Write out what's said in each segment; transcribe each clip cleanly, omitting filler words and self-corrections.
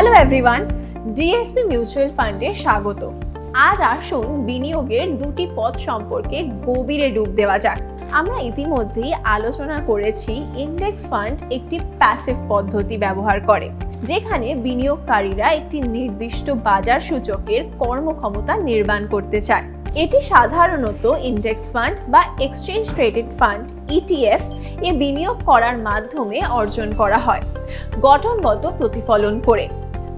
Hello everyone, DSP mutual ফান্ডে স্বাগত। আজ আসুন বিনিয়োগের দুটি পথ সম্পর্কে গভীরে ডুব দেওয়া যাক। আমরা ইতিমধ্যেই আলোচনা করেছি ইন্ডেক্স ফান্ড একটি প্যাসিভ পদ্ধতি ব্যবহার করে, যেখানে বিনিয়োগকারীরা একটি নির্দিষ্ট বাজার সূচকের কর্মক্ষমতা নির্মাণ করতে চায়। এটি সাধারণত ইন্ডেক্স ফান্ড বা এক্সচেঞ্জ ট্রেডেড ফান্ড ইটিএফ এ বিনিয়োগ করার মাধ্যমে অর্জন করা হয়, গঠনগত প্রতিফলন করে।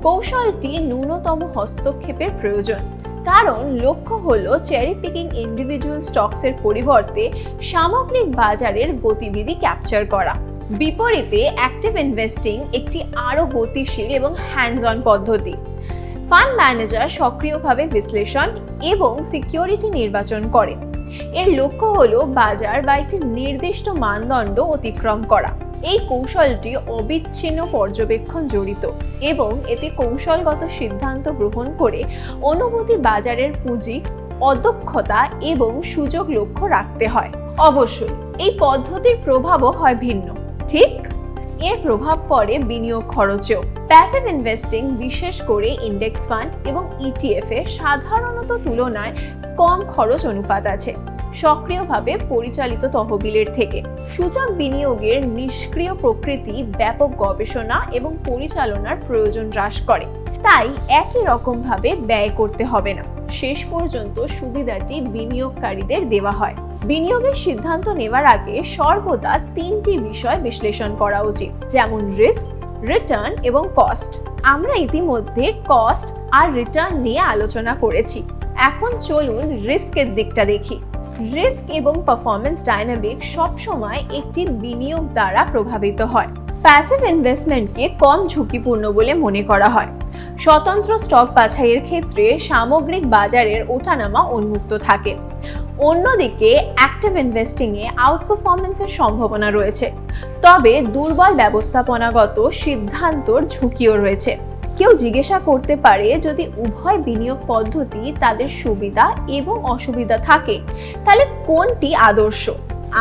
কৌশলটি ন্যূনতম হস্তক্ষেপের প্রয়োজন, কারণ লক্ষ্য হলো চেরি পিকিং ইন্ডিভিজুয়াল স্টকসের পরিবর্তে সামগ্রিক বাজারের গতিবিধি ক্যাপচার করা। বিপরীতে অ্যাক্টিভ ইনভেস্টিং একটি আরও গতিশীল এবং হ্যান্ডস অন পদ্ধতি। ফান্ড ম্যানেজার সক্রিয়ভাবে বিশ্লেষণ এবং সিকিউরিটি নির্বাচন করে। এর লক্ষ্য হলো বাজার বা একটি নির্দিষ্ট মানদণ্ড অতিক্রম করা। এই কৌশলটি অবিচ্ছিন্ন পর্যবেক্ষণ জড়িত এবং এতে কৌশলগত সিদ্ধান্ত গ্রহণ করে অনুভূতি বাজারের পুঁজি, অদক্ষতা এবং সুযোগ লক্ষ্য রাখতে হয়। অবশ্যই এই পদ্ধতির প্রভাবও হয় ভিন্ন, ঠিক? এর প্রভাব পড়ে বিনিয়োগ খরচেও। প্যাসিভ ইনভেস্টিং, বিশেষ করে ইন্ডেক্স ফান্ড এবং ইটিএফ এ সাধারণত তুলনায় কম খরচ অনুপাত আছে সক্রিয়ভাবে পরিচালিত তহবিলের থেকে। সূচক বিনিয়োগের নিষ্ক্রিয় প্রকৃতি ব্যাপক গবেষণা এবং পরিচালনার প্রয়োজন হ্রাস করে, তাই একই রকমভাবে ব্যয় করতে হবে না। শেষ পর্যন্ত সুবিধাটি বিনিয়োগকারীদের দেওয়া হয়। বিনিয়োগের সিদ্ধান্ত নেওয়ার আগে সর্বদা তিনটি বিষয় বিশ্লেষণ করা উচিত, যেমন রিস্ক, রিটার্ন এবং কস্ট। আমরা ইতিমধ্যে কস্ট আর রিটার্ন নিয়ে আলোচনা করেছি। এখন চলুন রিস্কের দিকটা দেখি। রিস্ক এবং পারফরম্যান্স ডাইনামিক সবসময় একটি বিনিয়োগ দ্বারা প্রভাবিত হয়। প্যাসিভ ইনভেস্টমেন্টকে কম ঝুঁকিপূর্ণ বলে মনে করা হয়। স্বতন্ত্র স্টক বাছাইয়ের ক্ষেত্রে সামগ্রিক বাজারের ওঠানামা উন্মুক্ত থাকে। অন্যদিকে অ্যাক্টিভ ইনভেস্টিংয়ে আউটপারফরম্যান্সের সম্ভাবনা রয়েছে, তবে দুর্বল ব্যবস্থাপনাগত সিদ্ধান্তর ঝুঁকিও রয়েছে। কেউ জিজ্ঞাসা করতে পারে, যদি উভয় বিনিয়োগ পদ্ধতি তাদের সুবিধা এবং অসুবিধা থাকে, তাহলে কোনটি আদর্শ?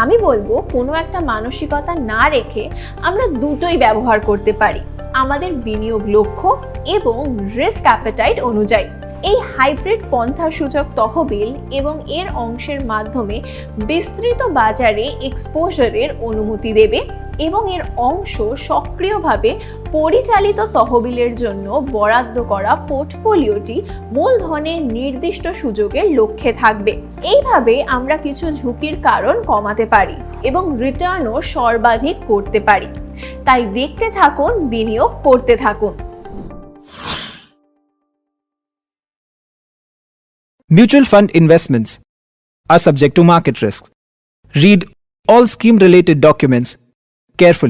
আমি বলবো, কোনো একটা মানসিকতা না রেখে আমরা দুটোই ব্যবহার করতে পারি, আমাদের বিনিয়োগ লক্ষ্য এবং রিস্ক অ্যাপেটাইট অনুযায়ী। এই হাইব্রিড পন্থা সূচক তহবিল এবং এর অংশের মাধ্যমে বিস্তৃত বাজারে এক্সপোজারের অনুমতি দেবে এবং এর অংশ সক্রিয়ভাবে পরিচালিত তহবিলের জন্য বরাদ্দ করা পোর্টফোলিওটি মূলধনের নির্দিষ্ট সুযোগের লক্ষ্যে থাকবে। এইভাবে আমরা কিছু ঝুঁকির কারণ কমাতে পারি এবং রিটার্নও সর্বাধিক করতে পারি। তাই দেখতে থাকুন, বিনিয়োগ করতে থাকুন। Mutual fund investments are subject to market risks. Read all scheme-related documents carefully.